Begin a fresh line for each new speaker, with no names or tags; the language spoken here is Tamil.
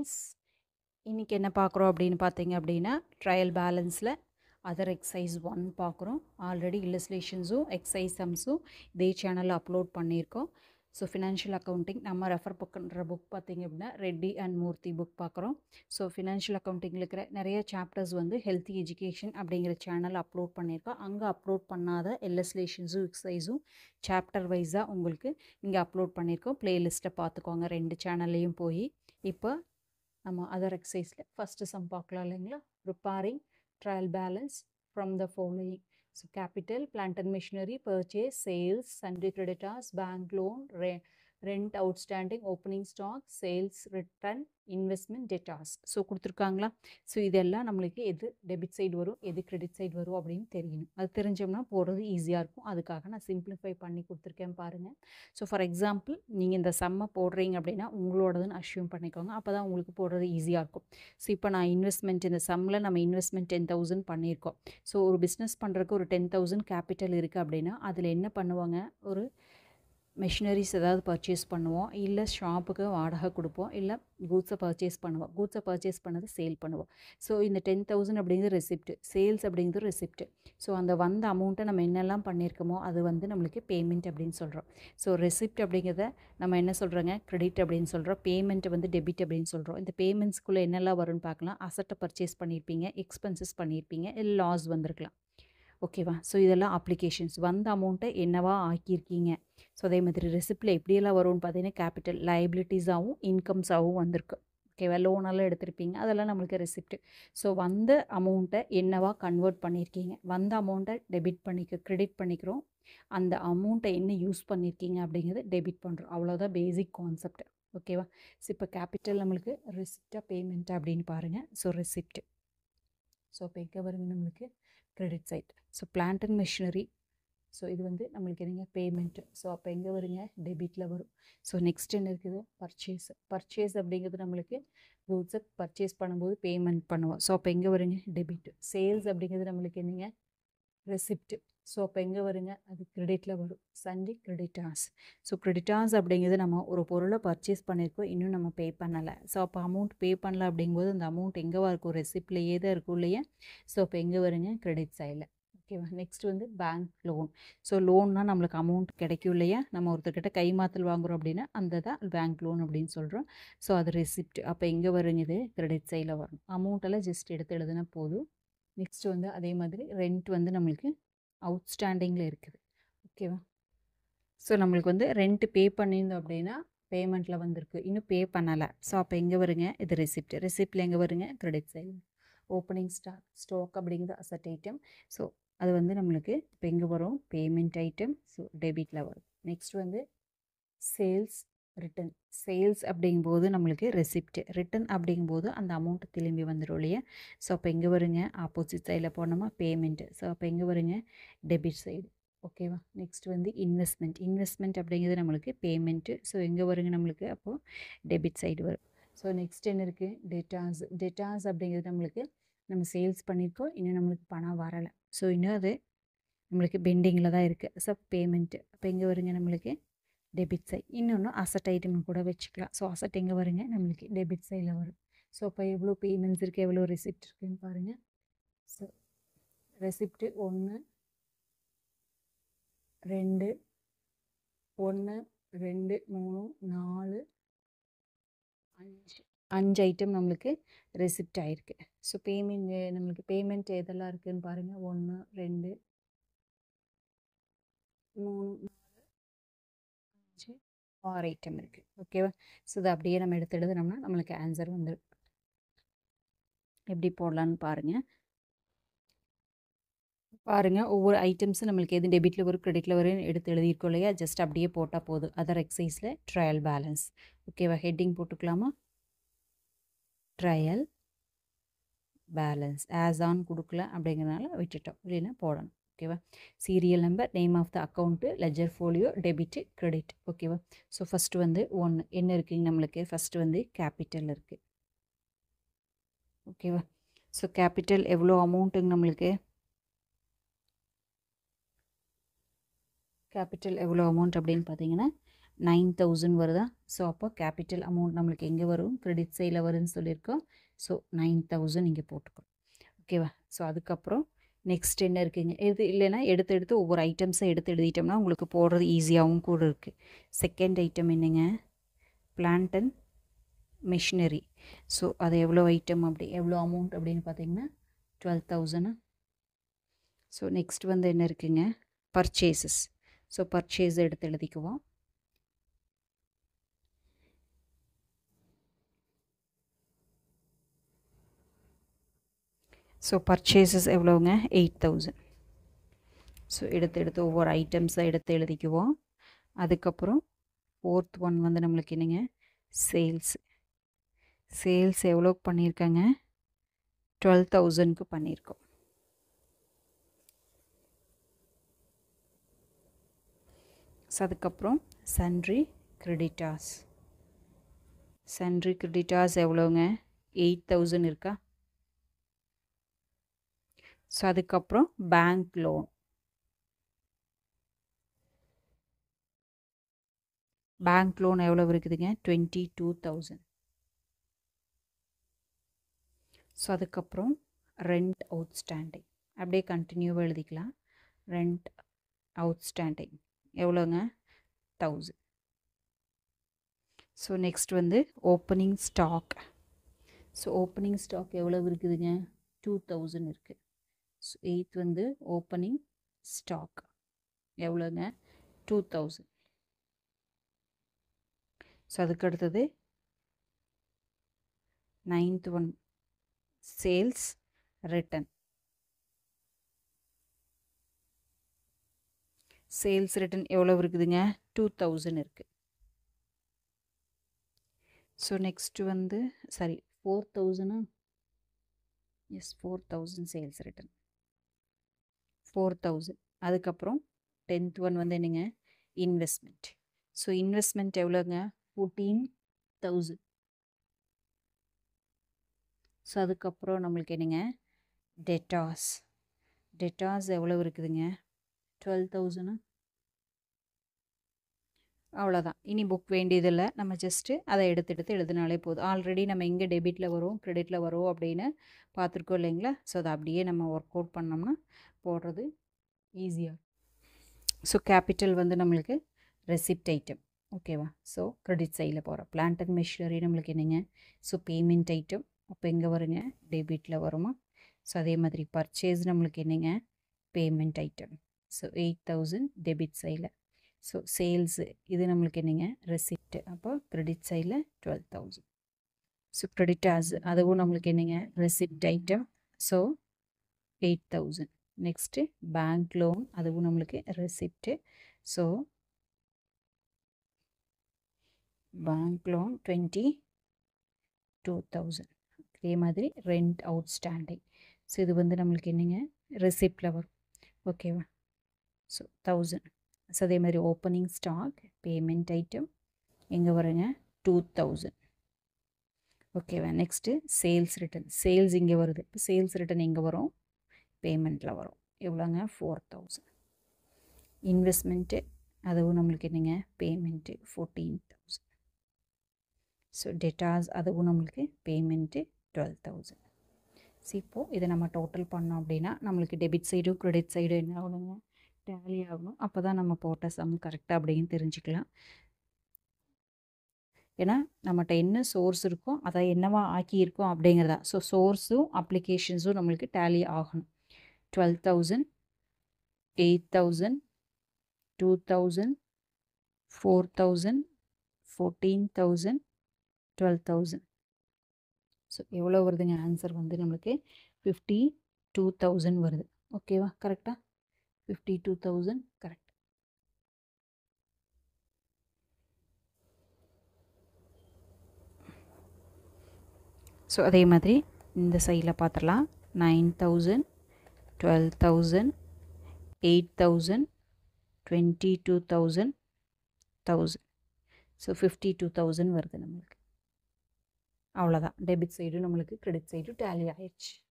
ஃப்ரெண்ட்ஸ், இன்றைக்கி என்ன பார்க்குறோம் அப்படின்னு பார்த்தீங்க அப்படின்னா, ட்ரையல் பேலன்ஸில் அதர் எக்ஸசைஸ் 1 பார்க்குறோம். ஆல்ரெடி இல்லஸ்ட்ரேஷன்ஸும் எக்ஸசைஸ் சம்ஸும் இதே சேனலில் அப்லோட் பண்ணியிருக்கோம். ஸோ ஃபினான்ஷியல் அக்கௌண்டிங் நம்ம ரெஃபர் பண்ணுற புக் பார்த்திங்க அப்படின்னா ரெட்டி அண்ட் மூர்த்தி புக் பார்க்குறோம். ஸோ ஃபினான்ஷியல் அக்கௌண்டிங்கில் இருக்கிற நிறைய சாப்டர்ஸ் வந்து ஹெல்த்தி எஜுகேஷன் அப்படிங்கிற சேனல் அப்லோட் பண்ணியிருக்கோம். அங்கே அப்லோட் பண்ணாத இல்லஸ்ட்ரேஷன்ஸும் எக்ஸசைஸும் சாப்டர் வைஸாக உங்களுக்கு இங்கே அப்லோட் பண்ணியிருக்கோம். ப்ளேலிஸ்ட்டை பார்த்துக்கோங்க 2 சேனல்லையும் போய். இப்போ நம்ம அதர் எக்ஸசைஸில் ஃபஸ்ட்டு சம் பார்க்கலாம் இல்லைங்களா. Preparing trial balance from the following. So capital, plant and machinery, purchase, sales, sundry creditors, bank loan, rent outstanding, opening stock, sales return, investment, debtors. So கொடுத்துருக்காங்களா. ஸோ இதெல்லாம் நம்மளுக்கு எது டெபிட் சைடு வரும் எது கிரெடிட் சைடு வரும் அப்படின்னு தெரியணும். அது தெரிஞ்சோம்னா போடுறது ஈஸியாக இருக்கும். அதுக்காக நான் சிம்பிளிஃபை பண்ணி கொடுத்துருக்கேன் பாருங்கள். ஸோ ஃபார் எக்ஸாம்பிள் நீங்கள் இந்த சம்மை போடுறீங்க அப்படின்னா உங்களோடதுன்னு அஷ்யூம் பண்ணிக்கோங்க. அப்போ தான் உங்களுக்கு போடுறது ஈஸியாக இருக்கும். ஸோ இப்போ நான் இன்வெஸ்ட்மெண்ட் இந்த சம்மில் நம்ம இன்வெஸ்ட்மெண்ட் 10,000 பண்ணியிருக்கோம். ஸோ ஒரு பிஸ்னஸ் பண்ணுறதுக்கு ஒரு 10,000 கேபிட்டல் இருக்குது அப்படின்னா அதில் என்ன பண்ணுவாங்க, ஒரு மெஷினரிஸ் ஏதாவது பர்ச்சேஸ் பண்ணுவோம், இல்லை ஷாப்புக்கு வாடகை கொடுப்போம், இல்லை கூட்ஸை பர்ச்சேஸ் பண்ணுவோம். கூட்ஸை பர்ச்சேஸ் பண்ணது சேல் பண்ணுவோம். ஸோ இந்த 10,000 அப்படிங்கிறது ரெசிப்ட், சேல்ஸ் அப்படிங்கிறது ரெசிப்ட். ஸோ அந்த வந்த அமௌண்ட்டை நம்ம என்னெல்லாம் பண்ணியிருக்கோமோ அது வந்து நம்மளுக்கு பேமெண்ட் அப்படின்னு சொல்கிறோம். ஸோ ரெசிப்ட் அப்படிங்கிறத நம்ம என்ன சொல்கிறோங்க, கிரெடிட் அப்படின்னு சொல்கிறோம். பேமெண்ட்டை வந்து டெபிட் அப்படின்னு சொல்கிறோம். இந்த பேமெண்ட்ஸ்குள்ளே என்னெல்லாம் வரும்னு பார்க்கலாம். அசட்டை பர்ச்சேஸ் பண்ணியிருப்பீங்க, எக்ஸ்பென்சஸ் பண்ணியிருப்பீங்க, இல்லை லாஸ் வந்திருக்கலாம். ஓகேவா. ஸோ இதெல்லாம் அப்ளிகேஷன்ஸ். வந்த அமௌண்ட்டை என்னவா ஆக்கியிருக்கீங்க. ஸோ அதே மாதிரி ரெசிப்டில் எப்படியெல்லாம் வரும்னு பார்த்தீங்கன்னா கேபிட்டல் லைபிலிட்டிஸாகவும் இன்கம்ஸாகவும் வந்திருக்கு. ஓகேவா. லோனெல்லாம் எடுத்திருப்பீங்க, அதெல்லாம் நம்மளுக்கு ரெசிப்ட். ஸோ வந்த அமௌண்ட்டை என்னவா கன்வெர்ட் பண்ணியிருக்கீங்க, வந்த அமௌண்ட்டை கிரெடிட் பண்ணிக்கிறோம். அந்த அமௌண்ட்டை என்ன யூஸ் பண்ணியிருக்கீங்க அப்படிங்கிறது டெபிட் பண்ணுறோம். அவ்வளோதான் பேசிக் கான்செப்ட். ஓகேவா. ஸோ இப்போ கேபிட்டல் நம்மளுக்கு ரெசிப்டா பேமெண்ட்டா அப்படின்னு பாருங்கள். So receipt. ஸோ இப்போ எங்கே வருங்க நம்மளுக்கு credit side. So plant and machinery. So இது வந்து நம்மளுக்கு என்னங்க பேமெண்ட்டு. ஸோ அப்போ எங்கே வருங்க, டெபிட்டில் வரும். ஸோ நெக்ஸ்ட் என்ன இருக்குது, பர்ச்சேஸ் அப்படிங்கிறது நம்மளுக்கு கூட்ஸை பர்ச்சேஸ் பண்ணும்போது பேமெண்ட் பண்ணுவோம். ஸோ அப்போ எங்கே வருங்க, டெபிட். சேல்ஸ் அப்படிங்கிறது நம்மளுக்கு என்னங்க, ரெசிப்ட். ஸோ அப்போ எங்கே வருங்க, அது கிரெடிட்டில் வரும். Sunday creditors. ஸோ கிரெடிட்டார்ஸ் அப்படிங்கிறது நம்ம ஒரு பொருளை பர்ச்சேஸ் பண்ணியிருக்கோம், இன்னும் நம்ம பே பண்ணலை. ஸோ அப்போ அமௌண்ட் பே பண்ணல அப்படிங்கும்போது அந்த அமௌண்ட் எங்கேவா இருக்கும், ரெசிப்ட்லேயே தான் இருக்கும் இல்லையா. ஸோ அப்போ எங்கே வருங்க, கிரெடிட் சைடில். ஓகேவா. நெக்ஸ்ட் வந்து பேங்க் லோன். ஸோ லோன்னா நம்மளுக்கு அமௌண்ட் கிடைக்கும் இல்லையா. நம்ம ஒருத்தர்கிட்ட கைமாத்தல் வாங்குகிறோம் அப்படின்னா அந்த தான் பேங்க் லோன் அப்படின்னு சொல்கிறோம். ஸோ அது ரெசிப்ட். அப்போ எங்கே வருங்க, இது கிரெடிட் சைடில் வரும். அமௌண்ட்டெல்லாம் ஜஸ்ட் எடுத்து எழுதுனா போதும். நெக்ஸ்ட் வந்து அதே மாதிரி ரெண்ட் வந்து நம்மளுக்கு அவுட்ஸ்டாண்டிங்கில் இருக்குது. ஓகேவா. ஸோ நம்மளுக்கு வந்து ரெண்ட் பே பண்ணியிருந்தோம் அப்படின்னா பேமெண்ட்டில் வந்திருக்கு, இன்னும் பே பண்ணலை. ஸோ அப்போ எங்கே வருங்க, இது ரெசிப்ட். ரெசிப்டில் எங்கே வருங்க, கிரெடிட் சைடு. ஓப்பனிங் ஸ்டாக் அப்படிங்கிறது அசட் ஐட்டம். ஸோ அது வந்து நம்மளுக்கு இப்போ எங்கே வரும், பேமெண்ட் ஐட்டம். ஸோ டெபிட்டில் வரும். நெக்ஸ்ட் வந்து சேல்ஸ் ரிட்டன். சேல்ஸ் அப்படிங்கும்போது நம்மளுக்கு ரெசிப்ட், ரிட்டன் அப்படிங்கும்போது அந்த அமௌண்ட்டு திரும்பி வந்துடும் இல்லையா. ஸோ அப்போ எங்கே வருங்க, ஆப்போசிட் சைடில் போனோமா பேமெண்ட்டு. ஸோ அப்போ எங்கே வருங்க, டெபிட் சைடு. ஓகேவா. நெக்ஸ்ட் வந்து இன்வெஸ்ட்மெண்ட் அப்படிங்கிறது நம்மளுக்கு பேமெண்ட்டு. ஸோ எங்கே வருங்க நம்மளுக்கு, அப்போது டெபிட் சைடு வரும். ஸோ நெக்ஸ்ட் என்ன இருக்குது, டெட்டார்ஸ் அப்படிங்கிறது நம்மளுக்கு நம்ம சேல்ஸ் பண்ணியிருக்கோம், இன்னும் நம்மளுக்கு பணம் வரலை. ஸோ இன்னும் அது நம்மளுக்கு பெண்டிங்கில் தான் இருக்குது. So payment. அப்போ எங்கே வருங்க நம்மளுக்கு, டெபிட் சைட். இன்னொன்று அசட் ஐட்டம் கூட வச்சுக்கலாம். ஸோ அசட் எங்கே வருங்க, நம்மளுக்கு டெபிட் சைடில் வரும். ஸோ இப்போ எவ்வளோ பேமெண்ட்ஸ் இருக்குது, எவ்வளோ ரெசிப்ட் இருக்குதுன்னு பாருங்கள். ஸோ ரெசிப்ட்டு 1 2 1 2 3 4 5 ஐட்டம் நம்மளுக்கு ரெசிப்ட் ஆகிருக்கு. ஸோ நம்மளுக்கு பேமெண்ட் எதெல்லாம் இருக்குதுன்னு பாருங்கள். 1 2 3 4 5 6 ஐட்டம் இருக்குது. ஓகேவா. ஸோ இதை அப்படியே நம்ம எடுத்து எழுதுனோம்னா நம்மளுக்கு ஆன்சர் வந்துடும். எப்படி போடலான்னு பாருங்கள். ஒவ்வொரு ஐட்டம்ஸும் நம்மளுக்கு எது டெபிட்டில் வரும் கிரெடிட்டில் வரும் எடுத்து எழுதியிருக்கோம் இல்லையா. ஜஸ்ட் அப்படியே போட்டால் போதும். அதர் எக்ஸசைஸில் ட்ரையல் பேலன்ஸ். ஓகேவா. ஹெட்டிங் போட்டுக்கலாமா, ட்ரையல் பேலன்ஸ். ஆஸ் ஆன் கொடுக்கல அப்படிங்கிறனால விட்டுட்டோம், இல்லைன்னா போடணும். ஓகேவா. Serial number, name of the account, ledger folio, debit, credit. ஓகேவா. ஸோ ஃபஸ்ட்டு வந்து 1 என்ன இருக்குங்க நம்மளுக்கு, ஃபஸ்ட்டு வந்து கேபிட்டல் இருக்குது. ஓகேவா. ஸோ கேபிட்டல் எவ்வளோ அமௌண்ட்டுங்க நம்மளுக்கு, கேபிட்டல் எவ்வளோ அமௌண்ட் அப்படின்னு பார்த்தீங்கன்னா 9000 வருதா? ஸோ அப்போ கேபிட்டல் அமௌண்ட் நம்மளுக்கு எங்கே வரும்? கிரெடிட் சைடில் வரும்னு சொல்லியிருக்கோம். ஸோ 9000 இங்கே போட்டுக்கணும். ஓகேவா? ஸோ அதுக்கப்புறம் நெக்ஸ்ட் என்ன இருக்குங்க? இது இல்லைன்னா எடுத்து ஒவ்வொரு ஐட்டம்ஸை எடுத்து எழுதிட்டோம்னா உங்களுக்கு போடுறது ஈஸியாகவும் கூட இருக்குது. செகண்ட் ஐட்டம் என்னங்க? Plant and machinery. ஸோ அது எவ்வளோ ஐட்டம் எவ்வளோ அமௌண்ட் அப்படின்னு பார்த்தீங்கன்னா 12,000. ஸோ நெக்ஸ்ட் வந்து என்ன இருக்குங்க? பர்ச்சேசஸ். ஸோ பர்ச்சேஸ் எடுத்து எழுதிக்குவோம். ஸோ பர்ச்சேசஸ் எவ்வளோங்க? 8,000. ஸோ எடுத்து ஒவ்வொரு ஐட்டம்ஸை எடுத்து எழுதிக்குவோம். அதுக்கப்புறம் ஃபோர்த் ஒன் வந்து நம்மளுக்கு என்னங்க? சேல்ஸ் எவ்வளோக்கு பண்ணியிருக்காங்க? 12,000க்கு பண்ணியிருக்கோம். ஸோ அதுக்கப்புறம் சன்ட்ரி கிரெடிட்டார்ஸ் எவ்வளோங்க? 8,000 இருக்கா? ஸோ அதுக்கப்புறம் பேங்க் லோன் எவ்வளோ இருக்குதுங்க? 22,000. ஸோ அதுக்கப்புறம் ரெண்ட் அவுட்ஸ்டாண்டிங் அப்படியே கண்டினியூவாக எழுதிக்கலாம். ரெண்ட் அவுட்ஸ்டாண்டிங் எவ்வளோங்க? 1000. ஸோ நெக்ஸ்ட் வந்து opening stock. So opening stock எவ்வளோ இருக்குதுங்க? 2000 இருக்குது. ஸோ எயித் வந்து ஓப்பனிங் ஸ்டாக் எவ்வளோங்க? 2000. ஸோ அதுக்கு அடுத்தது நைன்த் ஒன் சேல்ஸ் ரிட்டன் எவ்வளோ இருக்குதுங்க? 2000 இருக்குது. ஸோ நெக்ஸ்ட் வந்து 4,000. Yes 4,000 sales return 4,000. அதுக்கப்புறம் 10th ஒன் வந்து என்னங்க? இன்வெஸ்ட்மெண்ட். ஸோ இன்வெஸ்ட்மெண்ட் எவ்வளோங்க? 14,000. ஸோ அதுக்கப்புறம் நம்மளுக்கு என்னங்க? டெட்டாஸ் எவ்வளோ இருக்குதுங்க? 12,000. அவ்வளோதான். இனி புக் வேண்டியதில்லை. நம்ம ஜஸ்ட்டு அதை எடுத்து எழுதினாலே போதும். ஆல்ரெடி நம்ம எங்கே டெபிட்டில் வரும் கிரெடிட்டில் வரும் அப்படின்னு பார்த்துருக்கோம் இல்லைங்களா? ஸோ அதை அப்படியே நம்ம ஒர்க் அவுட் பண்ணோம்னா போடுறது ஈஸியாக. ஸோ கேபிட்டல் வந்து நம்மளுக்கு ரெசிப்ட் ஐட்டம். ஓகேவா? ஸோ கிரெடிட் சைடில் போகிறோம். பிளான்ட் அண்ட் மிஷினரி நம்மளுக்கு என்னங்க? So payment item. அப்போ எங்கே வருங்க? டெபிட்டில் வருமா? ஸோ அதே மாதிரி பர்ச்சேஸ் நம்மளுக்கு என்னங்க? Payment item. ஸோ 8,000 டெபிட் சைடில். ஸோ சேல்ஸு இது நம்மளுக்கு என்னங்க? ரெசிப்ட். அப்போ கிரெடிட் சைடில் 12,000. ஸோ கிரெடிட்டார்ஸ் அதுவும் நம்மளுக்கு என்னங்க? Receipt item. So 8,000. Next bank loan அதுவும் நம்மளுக்கு ரெசிப்ட்டு. So bank loan 22,000. அதே மாதிரி ரெண்ட் அவுட்ஸ்டாண்டிங். ஸோ இது வந்து நம்மளுக்கு என்னங்க? ரெசிப்டில் வரும். ஓகேவா? ஸோ 1000. ஸோ அதே மாதிரி ஓப்பனிங் ஸ்டாக் பேமெண்ட் ஐட்டம் எங்கே வருங்க? 2000. ஓகேவா? நெக்ஸ்ட்டு சேல்ஸ் இங்கே வருது. இப்போ சேல்ஸ் ரிட்டன் எங்கே வரும்? பேமெண்ட்டில் வரும். எவ்வளோங்க? 4,000. இன்வெஸ்ட்மெண்ட்டு அதுவும் நம்மளுக்கு என்னங்க? பேமெண்ட்டு 14,000. ஸோ டெட்டாஸ் அதுவும் நம்மளுக்கு பேமெண்ட்டு 12,000. ஸோ இப்போது இதை நம்ம டோட்டல் பண்ணோம் அப்படின்னா நம்மளுக்கு டெபிட் சைடும் கிரெடிட் சைடும் என்ன ஆகணுங்க? டேலி ஆகணும். அப்போ தான் நம்ம போட்ட சம் கரெக்டாக அப்படின்னு தெரிஞ்சுக்கலாம். ஏன்னா நம்மகிட்ட என்ன சோர்ஸ் இருக்கோ அதை என்னவா ஆக்கியிருக்கோம் அப்படிங்கிறதா. ஸோ சோர்ஸும் அப்ளிகேஷன்ஸும் நம்மளுக்கு டேலி ஆகணும். 12,000, 8,000, 2,000, 4,000, 14,000, 12,000. ஸோ எவ்வளோ வருதுங்க? ஆன்சர் வந்து நம்மளுக்கு 52,000 வருது. ஓகேவா? கரெக்டாக 52,000 கரெக்ட். ஸோ அதே மாதிரி இந்த சைடில் பார்த்துடலாம். 9,000, 12,000, 8,000, 22,000, 1,000. ஸோ 52,000 வருது நம்மளுக்கு. அவ்வளோதான். டெபிட் சைடும் நம்மளுக்கு கிரெடிட் சைடும் டேலி ஆயிடுச்சு.